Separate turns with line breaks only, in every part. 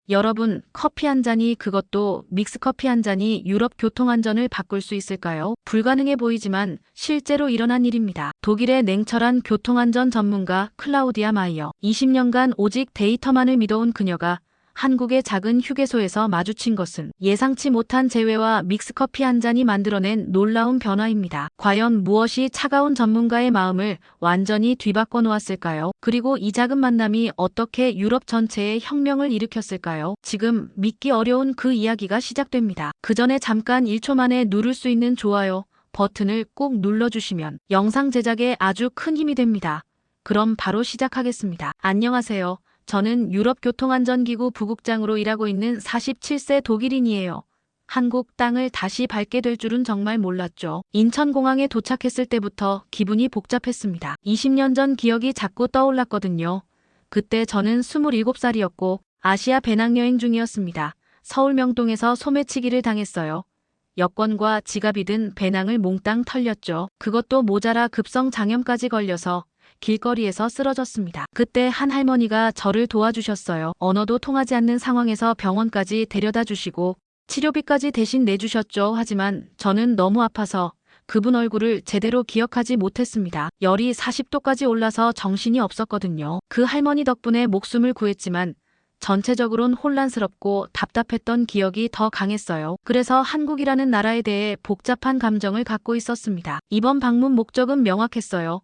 여러분, 커피 한 잔이, 그것도 믹스커피 한 잔이 유럽 교통안전을 바꿀 수 있을까요? 불가능해 보이지만 실제로 일어난 일입니다. 독일의 냉철한 교통안전 전문가 클라우디아 마이어. 20년간 오직 데이터만을 믿어온 그녀가 한국의 작은 휴게소에서 마주친 것은 예상치 못한 재회와 믹스커피 한 잔이 만들어낸 놀라운 변화입니다. 과연 무엇이 차가운 전문가의 마음을 완전히 뒤바꿔 놓았을까요? 그리고 이 작은 만남이 어떻게 유럽 전체에 혁명을 일으켰을까요? 지금 믿기 어려운 그 이야기가 시작됩니다. 그 전에 잠깐 1초 만에 누를 수 있는 좋아요 버튼을 꼭 눌러주시면 영상 제작에 아주 큰 힘이 됩니다. 그럼 바로 시작하겠습니다. 안녕하세요. 저는 유럽교통안전기구 부국장으로 일하고 있는 47세 독일인이에요. 한국 땅을 다시 밟게 될 줄은 정말 몰랐죠. 인천공항에 도착했을 때부터 기분이 복잡했습니다. 20년 전 기억이 자꾸 떠올랐거든요. 그때 저는 27살이었고 아시아 배낭여행 중이었습니다. 서울 명동에서 소매치기를 당했어요. 여권과 지갑이 든 배낭을 몽땅 털렸죠. 그것도 모자라 급성 장염까지 걸려서 길거리에서 쓰러졌습니다. 그때 한 할머니가 저를 도와주셨어요. 언어도 통하지 않는 상황에서 병원까지 데려다 주시고 치료비까지 대신 내주셨죠. 하지만 저는 너무 아파서 그분 얼굴을 제대로 기억하지 못했습니다. 열이 40도까지 올라서 정신이 없었거든요. 그 할머니 덕분에 목숨을 구했지만 전체적으론 혼란스럽고 답답했던 기억이 더 강했어요. 그래서 한국이라는 나라에 대해 복잡한 감정을 갖고 있었습니다. 이번 방문 목적은 명확했어요.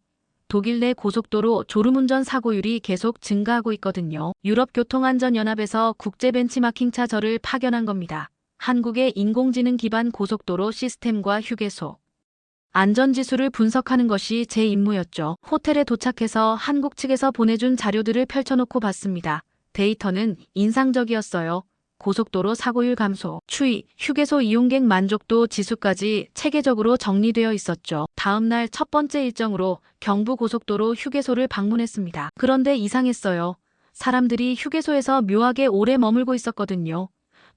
독일 내 고속도로 졸음운전 사고율이 계속 증가하고 있거든요. 유럽교통안전연합에서 국제 벤치마킹차 저를 파견한 겁니다. 한국의 인공지능 기반 고속도로 시스템과 휴게소 안전지수를 분석하는 것이 제 임무였죠. 호텔에 도착해서 한국 측에서 보내준 자료들을 펼쳐놓고 봤습니다. 데이터는 인상적이었어요. 고속도로 사고율 감소, 추이, 휴게소 이용객 만족도 지수까지 체계적으로 정리되어 있었죠. 다음 날 첫 번째 일정으로 경부고속도로 휴게소를 방문했습니다. 그런데 이상했어요. 사람들이 휴게소에서 묘하게 오래 머물고 있었거든요.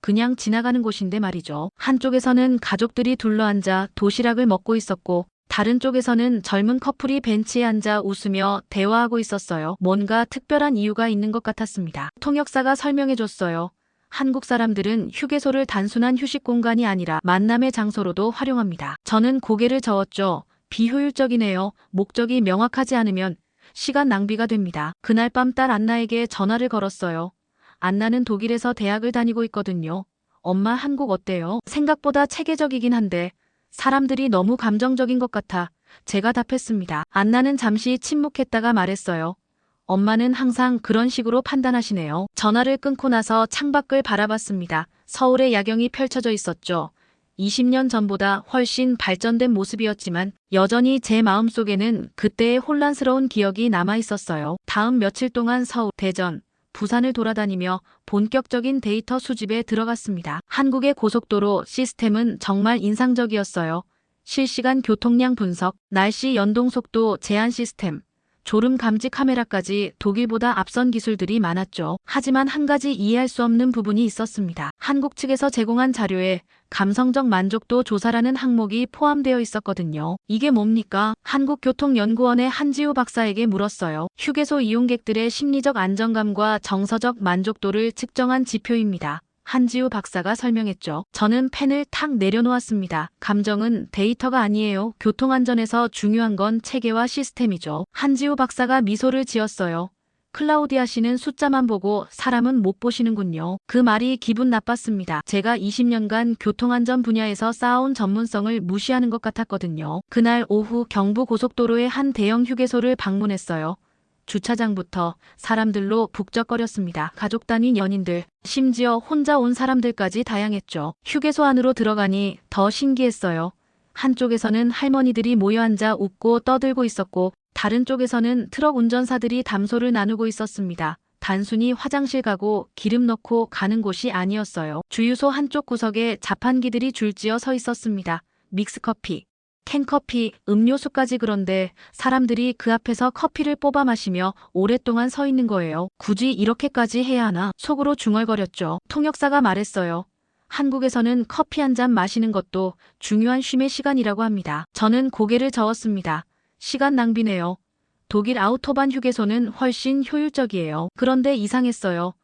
그냥 지나가는 곳인데 말이죠. 한쪽에서는 가족들이 둘러앉아 도시락을 먹고 있었고 다른 쪽에서는 젊은 커플이 벤치에 앉아 웃으며 대화하고 있었어요. 뭔가 특별한 이유가 있는 것 같았습니다. 통역사가 설명해줬어요. 한국 사람들은 휴게소를 단순한 휴식 공간이 아니라 만남의 장소로도 활용합니다. 저는 고개를 저었죠. 비효율적이네요. 목적이 명확하지 않으면 시간 낭비가 됩니다. 그날 밤 딸 안나에게 전화를 걸었어요. 안나는 독일에서 대학을 다니고 있거든요. 엄마, 한국 어때요? 생각보다 체계적이긴 한데 사람들이 너무 감정적인 것 같아 제가 답했습니다. 안나는 잠시 침묵했다가 말했어요. 엄마는 항상 그런 식으로 판단하시네요. 전화를 끊고 나서 창밖을 바라봤습니다. 서울의 야경이 펼쳐져 있었죠. 20년 전보다 훨씬 발전된 모습이었지만 여전히 제 마음속에는 그때의 혼란스러운 기억이 남아 있었어요. 다음 며칠 동안 서울, 대전, 부산을 돌아다니며 본격적인 데이터 수집에 들어갔습니다. 한국의 고속도로 시스템은 정말 인상적이었어요. 실시간 교통량 분석, 날씨 연동 속도 제한 시스템, 졸음 감지 카메라까지 독일보다 앞선 기술들이 많았죠. 하지만 한 가지 이해할 수 없는 부분이 있었습니다. 한국 측에서 제공한 자료에 감성적 만족도 조사라는 항목이 포함되어 있었거든요. 이게 뭡니까? 한국교통연구원의 한지우 박사에게 물었어요. 휴게소 이용객들의 심리적 안정감과 정서적 만족도를 측정한 지표입니다. 한지우 박사가 설명했죠. 저는 펜을 탁 내려놓았습니다. 감정은 데이터가 아니에요. 교통안전에서 중요한 건 체계와 시스템이죠. 한지우 박사가 미소를 지었어요. 클라우디아 씨는 숫자만 보고 사람은 못 보시는군요. 그 말이 기분 나빴습니다. 제가 20년간 교통안전 분야에서 쌓아온 전문성을 무시하는 것 같았거든요. 그날 오후 경부고속도로의 한 대형 휴게소를 방문했어요. 주차장부터 사람들로 북적거렸습니다. 가족 단위 연인들, 심지어 혼자 온 사람들까지 다양했죠. 휴게소 안으로 들어가니 더 신기했어요. 한쪽에서는 할머니들이 모여 앉아 웃고 떠들고 있었고 다른 쪽에서는 트럭 운전사들이 담소를 나누고 있었습니다. 단순히 화장실 가고 기름 넣고 가는 곳이 아니었어요. 주유소 한쪽 구석에 자판기들이 줄지어 서 있었습니다. 믹스커피, 캔커피, 음료수까지. 그런데 사람들이 그 앞에서 커피를 뽑아 마시며 오랫동안 서 있는 거예요. 굳이 이렇게까지 해야 하나? 속으로 중얼거렸죠. 통역사가 말했어요. 한국에서는 커피 한 잔 마시는 것도 중요한 쉼의 시간이라고 합니다. 저는 고개를 저었습니다. 시간 낭비네요. 독일 아우토반 휴게소는 훨씬 효율적이에요. 그런데 이상했어요.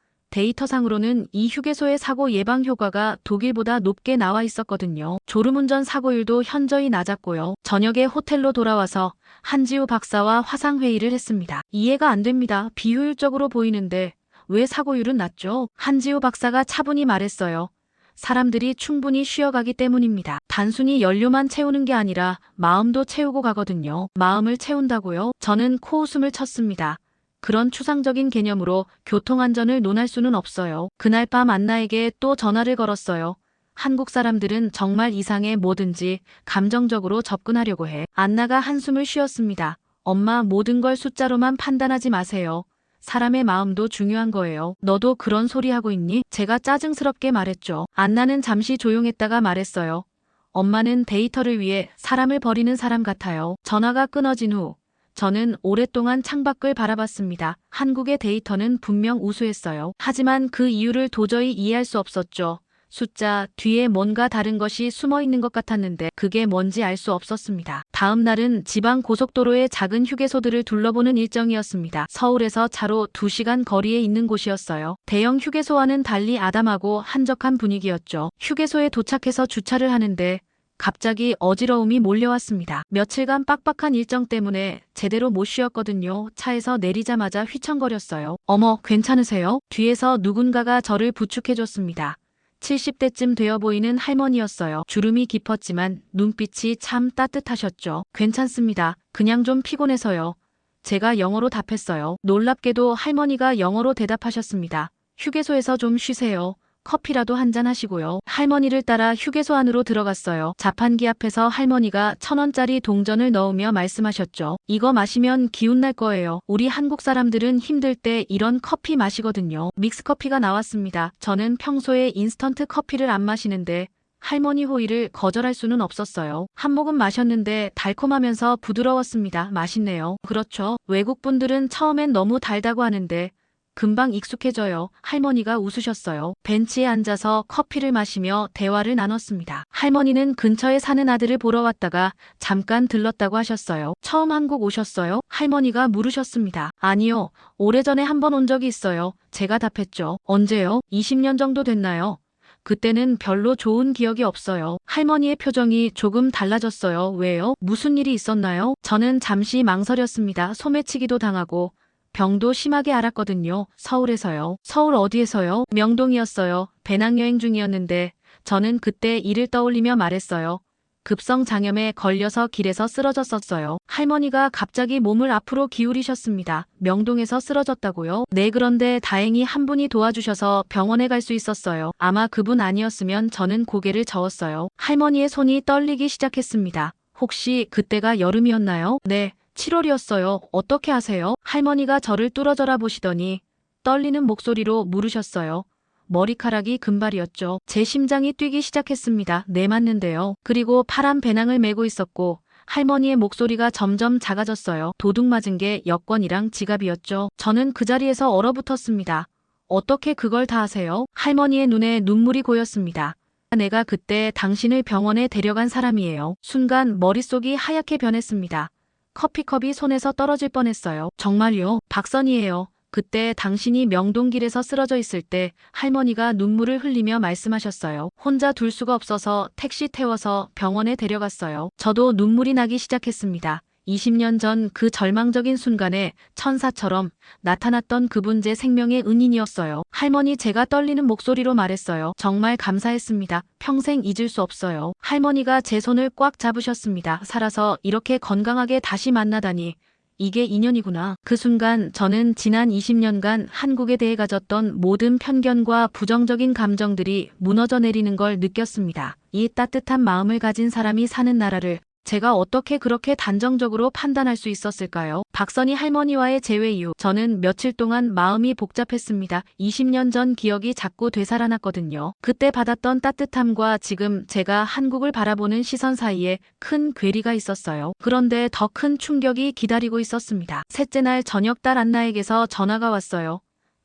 데이터상으로는 이 휴게소의 사고 예방 효과가 독일보다 높게 나와 있었거든요. 졸음운전 사고율도 현저히 낮았고요. 저녁에 호텔로 돌아와서 한지우 박사와 화상회의를 했습니다. 이해가 안 됩니다. 비효율적으로 보이는데 왜 사고율은 낮죠? 한지우 박사가 차분히 말했어요. 사람들이 충분히 쉬어가기 때문입니다. 단순히 연료만 채우는 게 아니라 마음도 채우고 가거든요. 마음을 채운다고요? 저는 코웃음을 쳤습니다. 그런 추상적인 개념으로 교통안전을 논할 수는 없어요. 그날 밤 안나에게 또 전화를 걸었어요. 한국 사람들은 정말 이상해 뭐든지 감정적으로 접근하려고 해. 안나가 한숨을 쉬었습니다. 엄마, 모든 걸 숫자로만 판단하지 마세요. 사람의 마음도 중요한 거예요. 너도 그런 소리 하고 있니? 제가 짜증스럽게 말했죠. 안나는 잠시 조용했다가 말했어요. 엄마는 데이터를 위해 사람을 버리는 사람 같아요. 전화가 끊어진 후 저는 오랫동안 창밖을 바라봤습니다. 한국의 데이터는 분명 우수했어요. 하지만 그 이유를 도저히 이해할 수 없었죠. 숫자 뒤에 뭔가 다른 것이 숨어 있는 것 같았는데 그게 뭔지 알 수 없었습니다. 다음 날은 지방 고속도로의 작은 휴게소들을 둘러보는 일정이었습니다. 서울에서 차로 2시간 거리에 있는 곳이었어요. 대형 휴게소와는 달리 아담하고 한적한 분위기였죠. 휴게소에 도착해서 주차를 하는데 갑자기 어지러움이 몰려왔습니다. 며칠간 빡빡한 일정 때문에 제대로 못 쉬었거든요. 차에서 내리자마자 휘청거렸어요. 어머, 괜찮으세요? 뒤에서 누군가가 저를 부축해줬습니다. 70대쯤 되어 보이는 할머니였어요. 주름이 깊었지만 눈빛이 참 따뜻하셨죠. 괜찮습니다. 그냥 좀 피곤해서요. 제가 영어로 답했어요. 놀랍게도 할머니가 영어로 대답하셨습니다. 휴게소에서 좀 쉬세요. 커피라도 한잔 하시고요. 할머니를 따라 휴게소 안으로 들어갔어요. 자판기 앞에서 할머니가 1,000원짜리 동전을 넣으며 말씀하셨죠. 이거 마시면 기운 날 거예요. 우리 한국 사람들은 힘들 때 이런 커피 마시거든요. 믹스커피가 나왔습니다. 저는 평소에 인스턴트 커피를 안 마시는데 할머니 호의를 거절할 수는 없었어요. 한 모금 마셨는데 달콤하면서 부드러웠습니다. 맛있네요. 그렇죠. 외국 분들은 처음엔 너무 달다고 하는데 금방 익숙해져요. 할머니가 웃으셨어요. 벤치에 앉아서 커피를 마시며 대화를 나눴습니다. 할머니는 근처에 사는 아들을 보러 왔다가 잠깐 들렀다고 하셨어요. 처음 한국 오셨어요? 할머니가 물으셨습니다. 아니요. 오래전에 한 번 온 적이 있어요. 제가 답했죠. 언제요? 20년 정도 됐나요? 그때는 별로 좋은 기억이 없어요. 할머니의 표정이 조금 달라졌어요. 왜요? 무슨 일이 있었나요? 저는 잠시 망설였습니다. 소매치기도 당하고 병도 심하게 앓았거든요. 서울에서요. 서울 어디에서요? 명동이었어요. 배낭여행 중이었는데 저는 그때 일을 떠올리며 말했어요. 급성장염에 걸려서 길에서 쓰러졌었어요. 할머니가 갑자기 몸을 앞으로 기울이셨습니다. 명동에서 쓰러졌다고요? 네, 그런데 다행히 한 분이 도와주셔서 병원에 갈 수 있었어요. 아마 그분 아니었으면 저는 고개를 저었어요. 할머니의 손이 떨리기 시작했습니다. 혹시 그때가 여름이었나요? 네. 7월이었어요. 어떻게 아세요? 할머니가 저를 뚫어져라 보시더니 떨리는 목소리로 물으셨어요. 머리카락이 금발이었죠. 제 심장이 뛰기 시작했습니다. 네, 맞는데요. 그리고 파란 배낭을 메고 있었고 할머니의 목소리가 점점 작아졌어요. 도둑 맞은 게 여권이랑 지갑이었죠. 저는 그 자리에서 얼어붙었습니다. 어떻게 그걸 다 아세요? 할머니의 눈에 눈물이 고였습니다. 내가 그때 당신을 병원에 데려간 사람이에요. 순간 머릿속이 하얗게 변했습니다. 커피컵이 손에서 떨어질 뻔했어요. 정말요? 박선이에요. 그때 당신이 명동길에서 쓰러져 있을 때 할머니가 눈물을 흘리며 말씀하셨어요. 혼자 둘 수가 없어서 택시 태워서 병원에 데려갔어요. 저도 눈물이 나기 시작했습니다. 20년 전 그 절망적인 순간에 천사처럼 나타났던 그분 제 생명의 은인이었어요. 할머니, 제가 떨리는 목소리로 말했어요. 정말 감사했습니다. 평생 잊을 수 없어요. 할머니가 제 손을 꽉 잡으셨습니다. 살아서 이렇게 건강하게 다시 만나다니. 이게 인연이구나. 그 순간 저는 지난 20년간 한국에 대해 가졌던 모든 편견과 부정적인 감정들이 무너져 내리는 걸 느꼈습니다. 이 따뜻한 마음을 가진 사람이 사는 나라를 제가 어떻게 그렇게 단정적으로 판단할 수 있었을까요? 박선희 할머니와의 재회 이후 저는 며칠 동안 마음이 복잡했습니다. 20년 전 기억이 자꾸 되살아났거든요. 그때 받았던 따뜻함과 지금 제가 한국을 바라보는 시선 사이에 큰 괴리가 있었어요. 그런데 더 큰 충격이 기다리고 있었습니다. 셋째 날 저녁 딸 안나에게서 전화가 왔어요.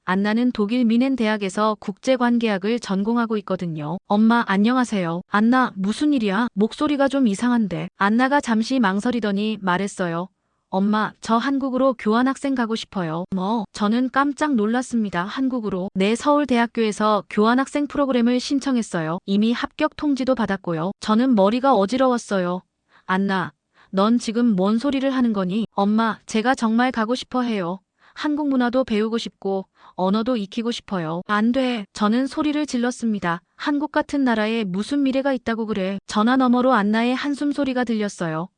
안나는 독일 미넨 대학에서 국제관계학을 전공하고 있거든요. 엄마, 안녕하세요. 안나, 무슨 일이야? 목소리가 좀 이상한데. 안나가 잠시 망설이더니 말했어요. 엄마, 저 한국으로 교환학생 가고 싶어요. 저는 깜짝 놀랐습니다. 한국으로. 네, 서울대학교에서 교환학생 프로그램을 신청했어요. 이미 합격 통지도 받았고요. 저는 머리가 어지러웠어요. 안나, 넌 지금 뭔 소리를 하는 거니? 엄마, 제가 정말 가고 싶어 해요. 한국 문화도 배우고 싶고 언어도 익히고 싶어요. 안 돼. 저는 소리를 질렀습니다. 한국 같은 나라에 무슨 미래가 있다고 그래. 전화 너머로 안나의 한숨 소리가 들렸어요.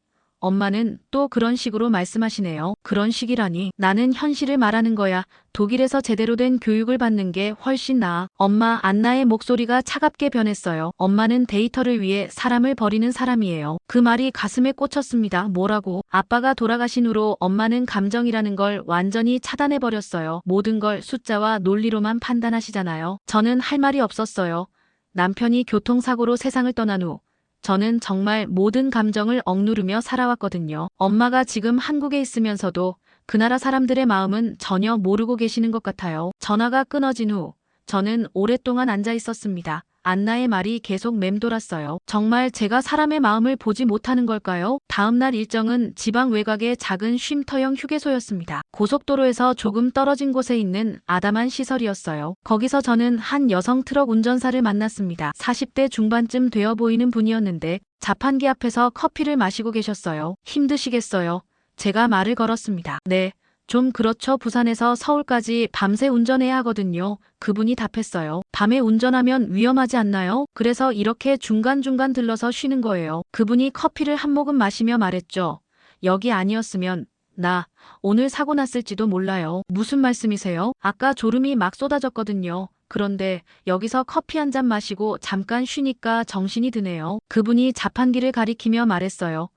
엄마는 또 그런 식으로 말씀하시네요. 그런 식이라니. 나는 현실을 말하는 거야. 독일에서 제대로 된 교육을 받는 게 훨씬 나아. 엄마, 안나의 목소리가 차갑게 변했어요. 엄마는 데이터를 위해 사람을 버리는 사람이에요. 그 말이 가슴에 꽂혔습니다. 뭐라고? 아빠가 돌아가신 후로 엄마는 감정이라는 걸 완전히 차단해버렸어요. 모든 걸 숫자와 논리로만 판단하시잖아요. 저는 할 말이 없었어요. 남편이 교통사고로 세상을 떠난 후 저는 정말 모든 감정을 억누르며 살아왔거든요. 엄마가 지금 한국에 있으면서도 그 나라 사람들의 마음은 전혀 모르고 계시는 것 같아요. 전화가 끊어진 후 저는 오랫동안 앉아 있었습니다. 안나의 말이 계속 맴돌았어요. 정말 제가 사람의 마음을 보지 못하는 걸까요? 다음 날 일정은 지방 외곽의 작은 쉼터형 휴게소였습니다. 고속도로에서 조금 떨어진 곳에 있는 아담한 시설이었어요. 거기서 저는 한 여성 트럭 운전사를 만났습니다. 40대 중반쯤 되어 보이는 분이었는데 자판기 앞에서 커피를 마시고 계셨어요. 힘드시겠어요? 제가 말을 걸었습니다. 네. 좀 그렇죠. 부산에서 서울까지 밤새 운전해야 하거든요. 그분이 답했어요. 밤에 운전하면 위험하지 않나요? 그래서 이렇게 중간중간 들러서 쉬는 거예요. 그분이 커피를 한 모금 마시며 말했죠. 여기 아니었으면 나 오늘 사고 났을지도 몰라요. 무슨 말씀이세요? 아까 졸음이 막 쏟아졌거든요. 그런데 여기서 커피 한 잔 마시고 잠깐 쉬니까 정신이 드네요. 그분이 자판기를 가리키며 말했어요.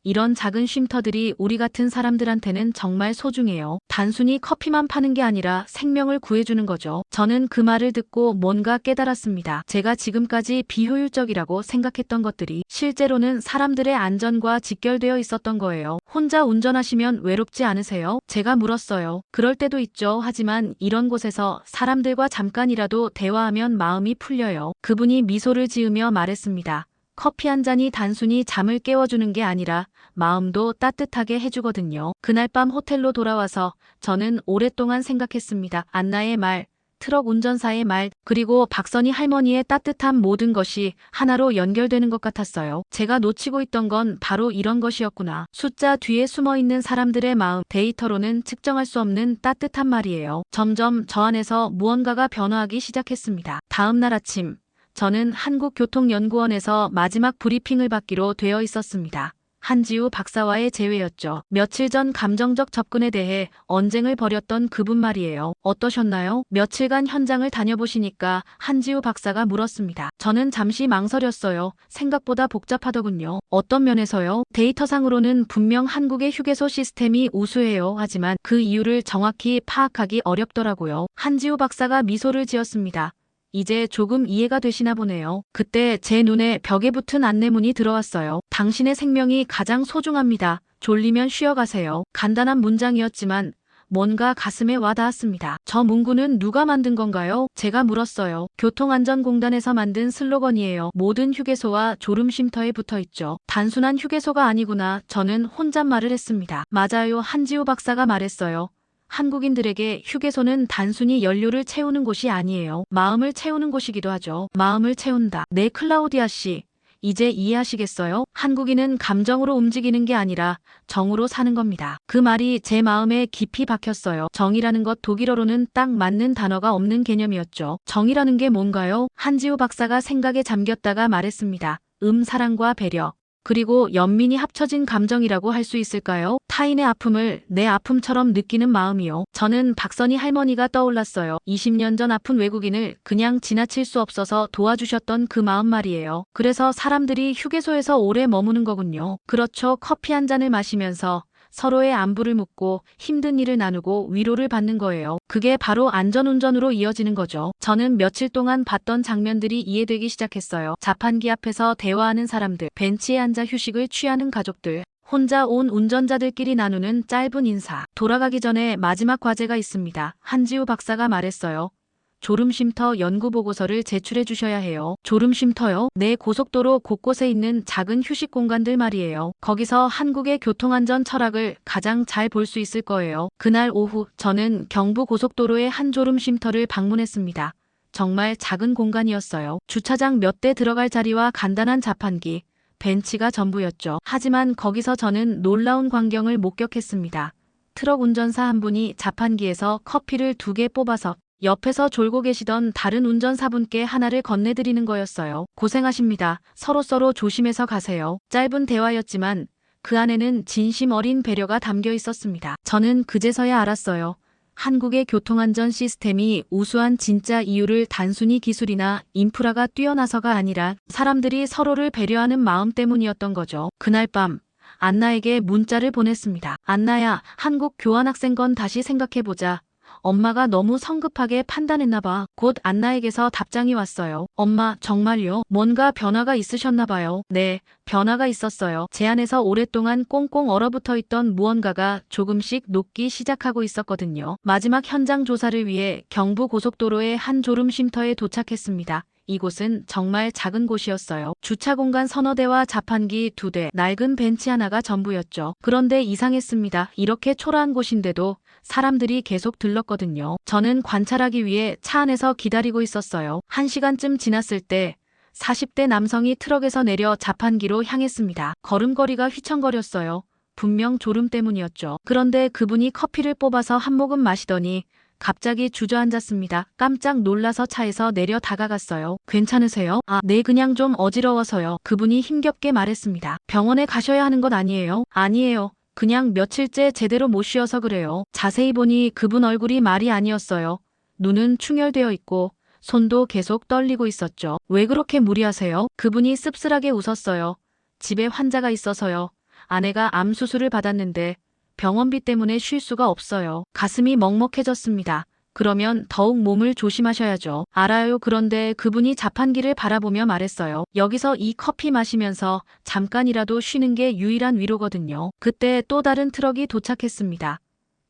이런 작은 쉼터들이 우리 같은 사람들한테는 정말 소중해요. 단순히 커피만 파는 게 아니라 생명을 구해주는 거죠. 저는 그 말을 듣고 뭔가 깨달았습니다. 제가 지금까지 비효율적이라고 생각했던 것들이 실제로는 사람들의 안전과 직결되어 있었던 거예요. 혼자 운전하시면 외롭지 않으세요? 제가 물었어요. 그럴 때도 있죠. 하지만 이런 곳에서 사람들과 잠깐이라도 대화하면 마음이 풀려요. 그분이 미소를 지으며 말했습니다. 커피 한 잔이 단순히 잠을 깨워주는 게 아니라 마음도 따뜻하게 해주거든요. 그날 밤 호텔로 돌아와서 저는 오랫동안 생각했습니다. 안나의 말, 트럭 운전사의 말, 그리고 박선희 할머니의 따뜻한 모든 것이 하나로 연결되는 것 같았어요. 제가 놓치고 있던 건 바로 이런 것이었구나. 숫자 뒤에 숨어있는 사람들의 마음, 데이터로는 측정할 수 없는 따뜻한 말이에요. 점점 저 안에서 무언가가 변화하기 시작했습니다. 다음 날 아침, 저는 한국교통연구원에서 마지막 브리핑을 받기로 되어 있었습니다. 한지우 박사와의 재회였죠. 며칠 전 감정적 접근에 대해 언쟁을 벌였던 그분 말이에요. 어떠셨나요? 며칠간 현장을 다녀보시니까 한지우 박사가 물었습니다. 저는 잠시 망설였어요. 생각보다 복잡하더군요. 어떤 면에서요? 데이터상으로는 분명 한국의 휴게소 시스템이 우수해요. 하지만 그 이유를 정확히 파악하기 어렵더라고요. 한지우 박사가 미소를 지었습니다. 이제 조금 이해가 되시나 보네요. 그때 제 눈에 벽에 붙은 안내문이 들어왔어요. 당신의 생명이 가장 소중합니다. 졸리면 쉬어가세요. 간단한 문장이었지만 뭔가 가슴에 와닿았습니다. 저 문구는 누가 만든 건가요? 제가 물었어요. 교통안전공단에서 만든 슬로건이에요. 모든 휴게소와 졸음쉼터에 붙어있죠. 단순한 휴게소가 아니구나. 저는 혼잣말을 했습니다. 맞아요. 한지우 박사가 말했어요. 한국인들에게 휴게소는 단순히 연료를 채우는 곳이 아니에요. 마음을 채우는 곳이기도 하죠. 마음을 채운다. 네, 클라우디아 씨. 이제 이해하시겠어요? 한국인은 감정으로 움직이는 게 아니라 정으로 사는 겁니다. 그 말이 제 마음에 깊이 박혔어요. 정이라는 것, 독일어로는 딱 맞는 단어가 없는 개념이었죠. 정이라는 게 뭔가요? 한지우 박사가 생각에 잠겼다가 말했습니다. 사랑과 배려. 그리고 연민이 합쳐진 감정이라고 할 수 있을까요? 타인의 아픔을 내 아픔처럼 느끼는 마음이요. 저는 박선희 할머니가 떠올랐어요. 20년 전 아픈 외국인을 그냥 지나칠 수 없어서 도와주셨던 그 마음 말이에요. 그래서 사람들이 휴게소에서 오래 머무는 거군요. 그렇죠. 커피 한 잔을 마시면서 서로의 안부를 묻고 힘든 일을 나누고 위로를 받는 거예요. 그게 바로 안전운전으로 이어지는 거죠. 저는 며칠 동안 봤던 장면들이 이해되기 시작했어요. 자판기 앞에서 대화하는 사람들, 벤치에 앉아 휴식을 취하는 가족들, 혼자 온 운전자들끼리 나누는 짧은 인사. 돌아가기 전에 마지막 과제가 있습니다. 한지우 박사가 말했어요. 졸음쉼터 연구보고서를 제출해 주셔야 해요. 졸음쉼터요? 네, 고속도로 곳곳에 있는 작은 휴식 공간들 말이에요. 거기서 한국의 교통안전 철학을 가장 잘 볼 수 있을 거예요. 그날 오후 저는 경부고속도로의 한 졸음쉼터를 방문했습니다. 정말 작은 공간이었어요. 주차장 몇 대 들어갈 자리와 간단한 자판기, 벤치가 전부였죠. 하지만 거기서 저는 놀라운 광경을 목격했습니다. 트럭 운전사 한 분이 자판기에서 커피를 2개 뽑아서 옆에서 졸고 계시던 다른 운전사분께 하나를 건네드리는 거였어요. 고생하십니다. 서로서로 조심해서 가세요. 짧은 대화였지만 그 안에는 진심 어린 배려가 담겨 있었습니다. 저는 그제서야 알았어요. 한국의 교통안전 시스템이 우수한 진짜 이유를 단순히 기술이나 인프라가 뛰어나서가 아니라 사람들이 서로를 배려하는 마음 때문이었던 거죠. 그날 밤 안나에게 문자를 보냈습니다. 안나야, 한국 교환학생건 다시 생각해보자. 엄마가 너무 성급하게 판단했나 봐. 곧 안나에게서 답장이 왔어요. 엄마, 정말요? 뭔가 변화가 있으셨나 봐요. 네, 변화가 있었어요. 제 안에서 오랫동안 꽁꽁 얼어붙어 있던 무언가가 조금씩 녹기 시작하고 있었거든요. 마지막 현장 조사를 위해 경부고속도로의 한 졸음쉼터에 도착했습니다. 이곳은 정말 작은 곳이었어요. 주차 공간 서너 대와 자판기 2대, 낡은 벤치 하나가 전부였죠. 그런데 이상했습니다. 이렇게 초라한 곳인데도 사람들이 계속 들렀거든요. 저는 관찰하기 위해 차 안에서 기다리고 있었어요. 1시간쯤 지났을 때 40대 남성이 트럭에서 내려 자판기로 향했습니다. 걸음걸이가 휘청거렸어요. 분명 졸음 때문이었죠. 그런데 그분이 커피를 뽑아서 한 모금 마시더니 갑자기 주저앉았습니다. 깜짝 놀라서 차에서 내려 다가갔어요. 괜찮으세요? 아, 네, 그냥 좀 어지러워서요. 그분이 힘겹게 말했습니다. 병원에 가셔야 하는 건 아니에요? 아니에요. 그냥 며칠째 제대로 못 쉬어서 그래요. 자세히 보니 그분 얼굴이 말이 아니었어요. 눈은 충혈되어 있고 손도 계속 떨리고 있었죠. 왜 그렇게 무리하세요? 그분이 씁쓸하게 웃었어요. 집에 환자가 있어서요. 아내가 암 수술을 받았는데 병원비 때문에 쉴 수가 없어요. 가슴이 먹먹해졌습니다. 그러면 더욱 몸을 조심하셔야죠. 알아요. 그런데 그분이 자판기를 바라보며 말했어요. 여기서 이 커피 마시면서 잠깐이라도 쉬는 게 유일한 위로거든요. 그때 또 다른 트럭이 도착했습니다.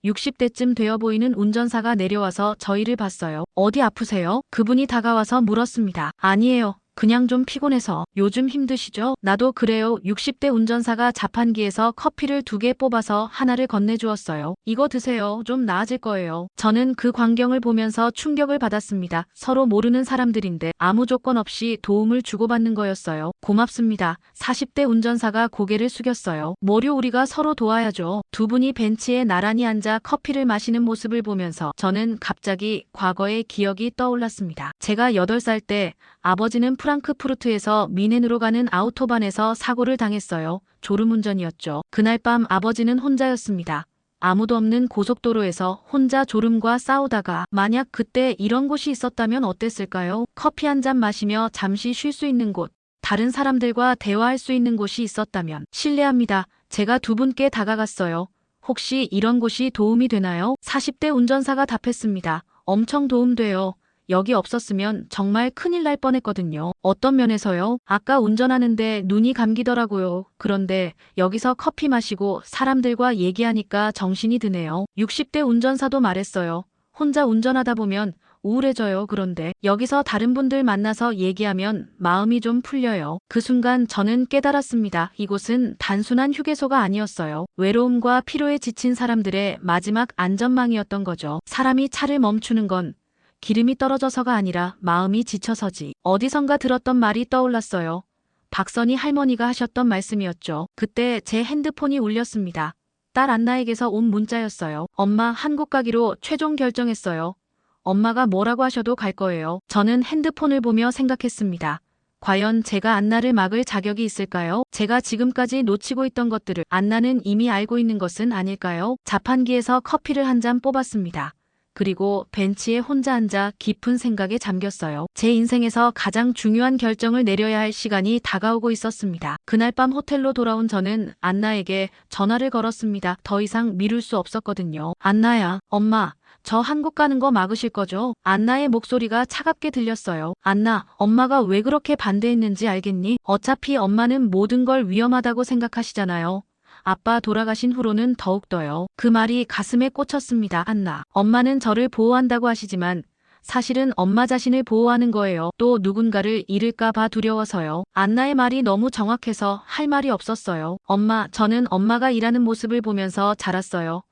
60대쯤 되어 보이는 운전사가 내려와서 저희를 봤어요. 어디 아프세요? 그분이 다가와서 물었습니다. 아니에요. 그냥 좀 피곤해서. 요즘 힘드시죠? 나도 그래요. 60대 운전사가 자판기에서 커피를 2개 뽑아서 하나를 건네주었어요. 이거 드세요. 좀 나아질 거예요. 저는 그 광경을 보면서 충격을 받았습니다. 서로 모르는 사람들인데 아무 조건 없이 도움을 주고받는 거였어요. 고맙습니다. 40대 운전사가 고개를 숙였어요. 뭐려, 우리가 서로 도와야죠. 두 분이 벤치에 나란히 앉아 커피를 마시는 모습을 보면서 저는 갑자기 과거의 기억이 떠올랐습니다. 제가 8살 때 아버지는 프랑크푸르트에서 미넨으로 가는 아우토반에서 사고를 당했어요. 졸음운전이었죠. 그날 밤 아버지는 혼자였습니다. 아무도 없는 고속도로에서 혼자 졸음과 싸우다가 만약 그때 이런 곳이 있었다면 어땠을까요? 커피 한 잔 마시며 잠시 쉴 수 있는 곳, 다른 사람들과 대화할 수 있는 곳이 있었다면. 실례합니다. 제가 두 분께 다가갔어요. 혹시 이런 곳이 도움이 되나요? 40대 운전사가 답했습니다. 엄청 도움돼요. 여기 없었으면 정말 큰일 날 뻔했거든요. 어떤 면에서요? 아까 운전하는데 눈이 감기더라고요. 그런데 여기서 커피 마시고 사람들과 얘기하니까 정신이 드네요. 60대 운전사도 말했어요. 혼자 운전하다 보면 우울해져요. 그런데 여기서 다른 분들 만나서 얘기하면 마음이 좀 풀려요. 그 순간 저는 깨달았습니다. 이곳은 단순한 휴게소가 아니었어요. 외로움과 피로에 지친 사람들의 마지막 안전망이었던 거죠. 사람이 차를 멈추는 건 기름이 떨어져서가 아니라 마음이 지쳐서지. 어디선가 들었던 말이 떠올랐어요. 박선희 할머니가 하셨던 말씀이었죠. 그때 제 핸드폰이 울렸습니다. 딸 안나에게서 온 문자였어요. 엄마, 한국 가기로 최종 결정했어요. 엄마가 뭐라고 하셔도 갈 거예요. 저는 핸드폰을 보며 생각했습니다. 과연 제가 안나를 막을 자격이 있을까요? 제가 지금까지 놓치고 있던 것들을 안나는 이미 알고 있는 것은 아닐까요? 자판기에서 커피를 한 잔 뽑았습니다. 그리고 벤치에 혼자 앉아 깊은 생각에 잠겼어요. 제 인생에서 가장 중요한 결정을 내려야 할 시간이 다가오고 있었습니다. 그날 밤 호텔로 돌아온 저는 안나에게 전화를 걸었습니다. 더 이상 미룰 수 없었거든요. 안나야, 엄마, 저 한국 가는 거 막으실 거죠? 안나의 목소리가 차갑게 들렸어요. 안나, 엄마가 왜 그렇게 반대했는지 알겠니? 어차피 엄마는 모든 걸 위험하다고 생각하시잖아요. 아빠 돌아가신 후로는 더욱더요. 그 말이 가슴에 꽂혔습니다. 안나, 엄마는 저를 보호한다고 하시지만 사실은 엄마 자신을 보호하는 거예요. 또 누군가를 잃을까 봐 두려워서요. 안나의 말이 너무 정확해서 할 말이 없었어요. 엄마, 저는 엄마가 일하는 모습을 보면서 자랐어요.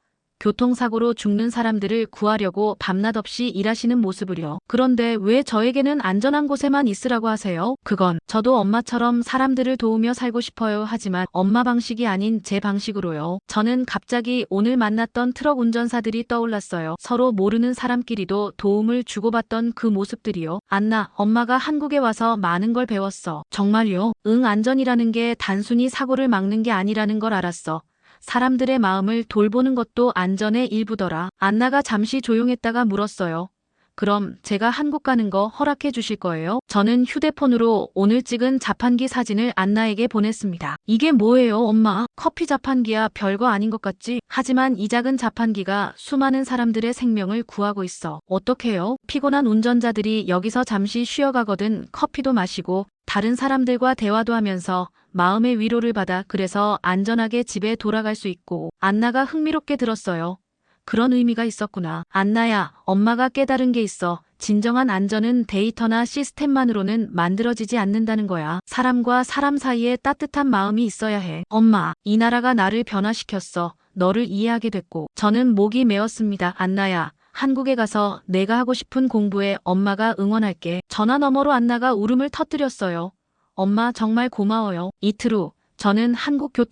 교통사고로 죽는 사람들을 구하려고 밤낮 없이 일하시는 모습을요. 그런데 왜 저에게는 안전한 곳에만 있으라고 하세요? 그건 저도 엄마처럼 사람들을 도우며 살고 싶어요. 하지만 엄마 방식이 아닌 제 방식으로요. 저는 갑자기 오늘 만났던 트럭 운전사들이 떠올랐어요. 서로 모르는 사람끼리도 도움을 주고받던 그 모습들이요. 안나, 엄마가 한국에 와서 많은 걸 배웠어. 정말요? 응, 안전이라는 게 단순히 사고를 막는 게 아니라는 걸 알았어. 사람들의 마음을 돌보는 것도 안전의 일부더라. 안나가 잠시 조용했다가 물었어요. 그럼 제가 한국 가는 거 허락해 주실 거예요? 저는 휴대폰으로 오늘 찍은 자판기 사진을 안나에게 보냈습니다. 이게 뭐예요, 엄마? 커피 자판기야, 별거 아닌 것 같지? 하지만 이 작은 자판기가 수많은 사람들의 생명을 구하고 있어. 어떡해요? 피곤한 운전자들이 여기서 잠시 쉬어가거든. 커피도 마시고 다른 사람들과 대화도 하면서 마음의 위로를 받아. 그래서 안전하게 집에 돌아갈 수 있고. 안나가 흥미롭게 들었어요. 그런 의미가 있었구나. 안나야, 엄마가 깨달은 게 있어. 진정한 안전은 데이터나 시스템만으로는 만들어지지 않는다는 거야. 사람과 사람 사이에 따뜻한 마음이 있어야 해. 엄마, 이 나라가 나를 변화시켰어. 너를 이해하게 됐고. 저는 목이 메었습니다. 안나야, 한국에 가서 내가 하고 싶은 공부에 엄마가 응원할게. 전화 너머로 안나가 울음을 터뜨렸어요. 엄마, 정말 고마워요. 이틀 후 저는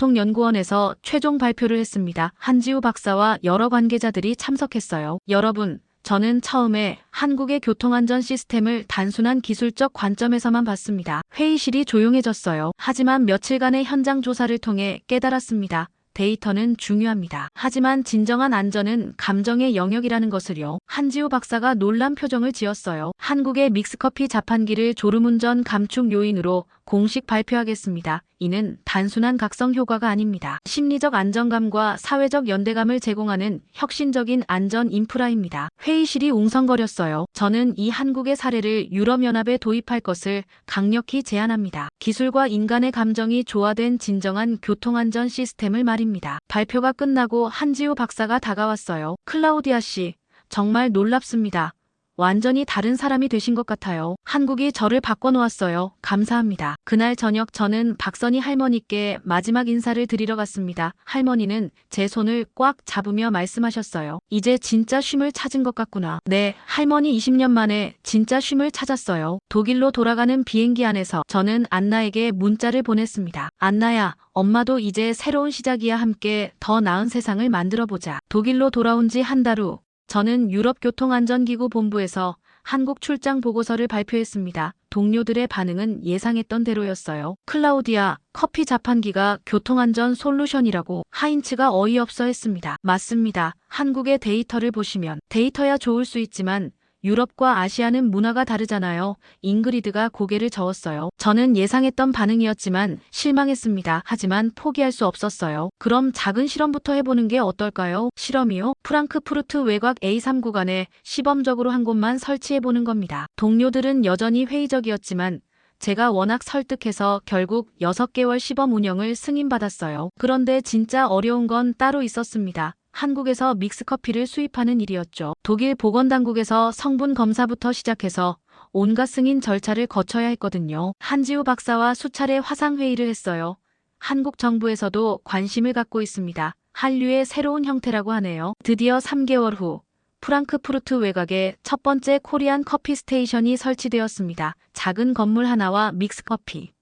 한국교통연구원에서 최종 발표를 했습니다. 한지우 박사와 여러 관계자들이 참석했어요. 여러분, 저는 처음에 한국의 교통안전 시스템을 단순한 기술적 관점에서만 봤습니다. 회의실이 조용해졌어요. 하지만 며칠간의 현장 조사를 통해 깨달았습니다. 데이터는 중요합니다. 하지만 진정한 안전은 감정의 영역이라는 것을요. 한지우 박사가 놀란 표정을 지었어요. 한국의 믹스커피 자판기를 졸음운전 감축 요인으로 공식 발표하겠습니다. 이는 단순한 각성 효과가 아닙니다. 심리적 안정감과 사회적 연대감을 제공하는 혁신적인 안전 인프라입니다. 회의실이 웅성거렸어요. 저는 이 한국의 사례를 유럽연합에 도입할 것을 강력히 제안합니다. 기술과 인간의 감정이 조화된 진정한 교통안전 시스템을 말입니다. 발표가 끝나고 한지우 박사가 다가왔어요. 클라우디아 씨, 정말 놀랍습니다. 완전히 다른 사람이 되신 것 같아요. 한국이 저를 바꿔놓았어요. 감사합니다. 그날 저녁 저는 박선희 할머니께 마지막 인사를 드리러 갔습니다. 할머니는 제 손을 꽉 잡으며 말씀하셨어요. 이제 진짜 쉼을 찾은 것 같구나. 네, 할머니 20년 만에 진짜 쉼을 찾았어요. 독일로 돌아가는 비행기 안에서 저는 안나에게 문자를 보냈습니다. 안나야, 엄마도 이제 새로운 시작이야. 함께 더 나은 세상을 만들어보자. 독일로 돌아온 지 한 달 후 저는 유럽교통안전기구 본부에서 한국 출장 보고서를 발표했습니다. 동료들의 반응은 예상했던 대로였어요. 클라우디아, 커피 자판기가 교통안전 솔루션이라고. 하인츠가 어이없어 했습니다. 맞습니다. 한국의 데이터를 보시면 데이터야 좋을 수 있지만 유럽과 아시아는 문화가 다르잖아요. 잉그리드가 고개를 저었어요. 저는 예상했던 반응이었지만 실망했습니다. 하지만 포기할 수 없었어요. 그럼 작은 실험부터 해보는 게 어떨까요? 실험이요? 프랑크푸르트 외곽 A3 구간에 시범적으로 한 곳만 설치해보는 겁니다. 동료들은 여전히 회의적이었지만 제가 워낙 설득해서 결국 6개월 시범 운영을 승인받았어요. 그런데 진짜 어려운 건 따로 있었습니다. 한국에서 믹스커피를 수입하는 일이었죠. 독일 보건당국에서 성분 검사부터 시작해서 온갖 승인 절차를 거쳐야 했거든요. 한지우 박사와 수차례 화상회의를 했어요. 한국 정부에서도 관심을 갖고 있습니다. 한류의 새로운 형태라고 하네요. 드디어 3개월 후 프랑크푸르트 외곽에 첫 번째 코리안 커피 스테이션이 설치되었습니다. 작은 건물 하나와 믹스커피,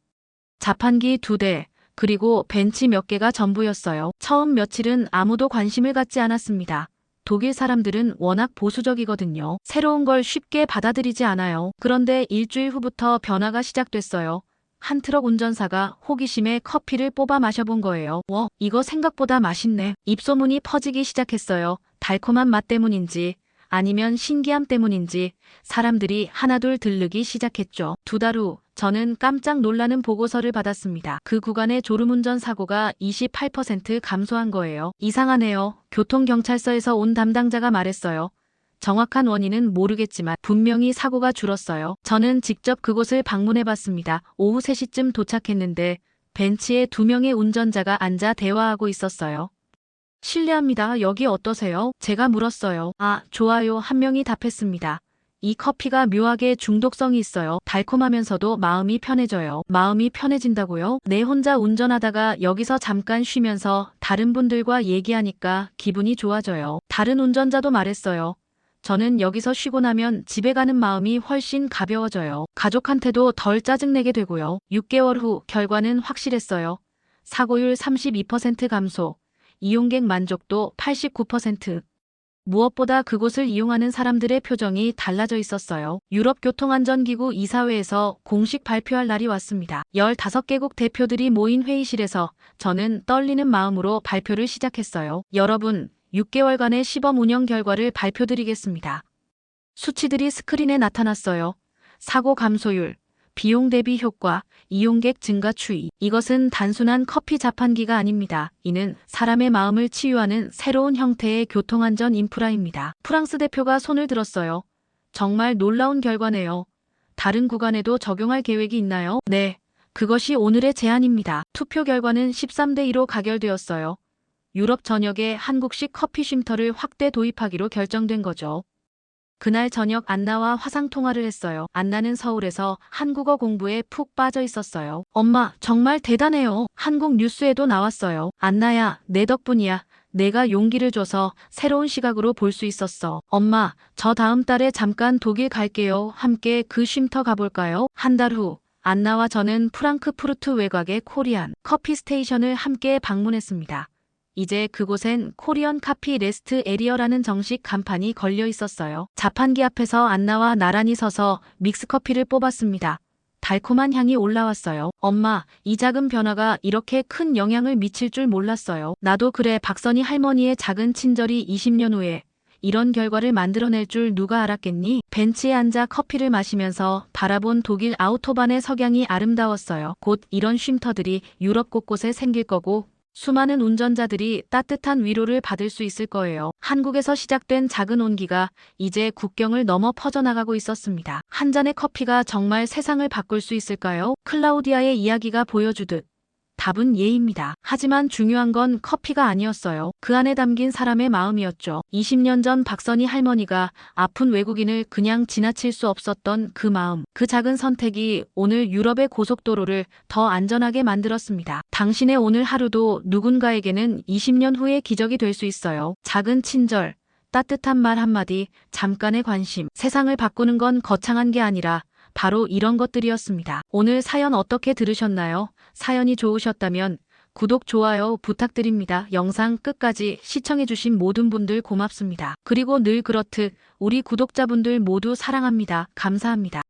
자판기 2대, 그리고 벤치 몇 개가 전부였어요. 처음 며칠은 아무도 관심을 갖지 않았습니다. 독일 사람들은 워낙 보수적이거든요. 새로운 걸 쉽게 받아들이지 않아요. 그런데 일주일 후부터 변화가 시작됐어요. 한 트럭 운전사가 호기심에 커피를 뽑아 마셔본 거예요. 이거 생각보다 맛있네. 입소문이 퍼지기 시작했어요. 달콤한 맛 때문인지 아니면 신기함 때문인지 사람들이 하나둘 들르기 시작했죠. 2달 후 저는 깜짝 놀라는 보고서를 받았습니다. 그 구간의 졸음운전 사고가 28% 감소한 거예요. 이상하네요. 교통경찰서에서 온 담당자가 말했어요. 정확한 원인은 모르겠지만 분명히 사고가 줄었어요. 저는 직접 그곳을 방문해봤습니다. 오후 3시쯤 도착했는데 벤치에 2명의 운전자가 앉아 대화하고 있었어요. 실례합니다. 여기 어떠세요? 제가 물었어요. 아, 좋아요. 한 명이 답했습니다. 이 커피가 묘하게 중독성이 있어요. 달콤하면서도 마음이 편해져요. 마음이 편해진다고요? 내 혼자 운전하다가 여기서 잠깐 쉬면서 다른 분들과 얘기하니까 기분이 좋아져요. 다른 운전자도 말했어요. 저는 여기서 쉬고 나면 집에 가는 마음이 훨씬 가벼워져요. 가족한테도 덜 짜증내게 되고요. 6개월 후 결과는 확실했어요. 사고율 32% 감소, 이용객 만족도 89%. 무엇보다 그곳을 이용하는 사람들의 표정이 달라져 있었어요. 유럽교통안전기구 이사회에서 공식 발표할 날이 왔습니다. 15개국 대표들이 모인 회의실에서 저는 떨리는 마음으로 발표를 시작했어요. 여러분, 6개월간의 시범 운영 결과를 발표드리겠습니다. 수치들이 스크린에 나타났어요. 사고 감소율, 비용 대비 효과, 이용객 증가 추이. 이것은 단순한 커피 자판기가 아닙니다. 이는 사람의 마음을 치유하는 새로운 형태의 교통안전 인프라입니다. 프랑스 대표가 손을 들었어요. 정말 놀라운 결과네요. 다른 구간에도 적용할 계획이 있나요? 네, 그것이 오늘의 제안입니다. 투표 결과는 13대2로 가결되었어요. 유럽 전역에 한국식 커피 쉼터를 확대 도입하기로 결정된 거죠. 그날 저녁 안나와 화상 통화를 했어요. 안나는 서울에서 한국어 공부에 푹 빠져 있었어요. 엄마, 정말 대단해요. 한국 뉴스에도 나왔어요. 안나야, 내 덕분이야. 내가 용기를 줘서 새로운 시각으로 볼 수 있었어. 엄마, 저 다음 달에 잠깐 독일 갈게요. 함께 그 쉼터 가볼까요? 한 달 후, 안나와 저는 프랑크푸르트 외곽의 코리안 커피 스테이션을 함께 방문했습니다. 이제 그곳엔 코리언 카피 레스트 에리어라는 정식 간판이 걸려 있었어요. 자판기 앞에서 안나와 나란히 서서 믹스커피를 뽑았습니다. 달콤한 향이 올라왔어요. 엄마, 이 작은 변화가 이렇게 큰 영향을 미칠 줄 몰랐어요. 나도 그래. 박선희 할머니의 작은 친절이 20년 후에 이런 결과를 만들어낼 줄 누가 알았겠니? 벤치에 앉아 커피를 마시면서 바라본 독일 아우토반의 석양이 아름다웠어요. 곧 이런 쉼터들이 유럽 곳곳에 생길 거고 수많은 운전자들이 따뜻한 위로를 받을 수 있을 거예요. 한국에서 시작된 작은 온기가 이제 국경을 넘어 퍼져나가고 있었습니다. 한 잔의 커피가 정말 세상을 바꿀 수 있을까요? 클라우디아의 이야기가 보여주듯 답은 예입니다. 하지만 중요한 건 커피가 아니었어요. 그 안에 담긴 사람의 마음이었죠. 20년 전 박선희 할머니가 아픈 외국인을 그냥 지나칠 수 없었던 그 마음. 그 작은 선택이 오늘 유럽의 고속도로를 더 안전하게 만들었습니다. 당신의 오늘 하루도 누군가에게는 20년 후의 기적이 될 수 있어요. 작은 친절, 따뜻한 말 한마디, 잠깐의 관심. 세상을 바꾸는 건 거창한 게 아니라 바로 이런 것들이었습니다. 오늘 사연 어떻게 들으셨나요? 사연이 좋으셨다면 구독, 좋아요 부탁드립니다. 영상 끝까지 시청해주신 모든 분들 고맙습니다. 그리고 늘 그렇듯 우리 구독자분들 모두 사랑합니다. 감사합니다.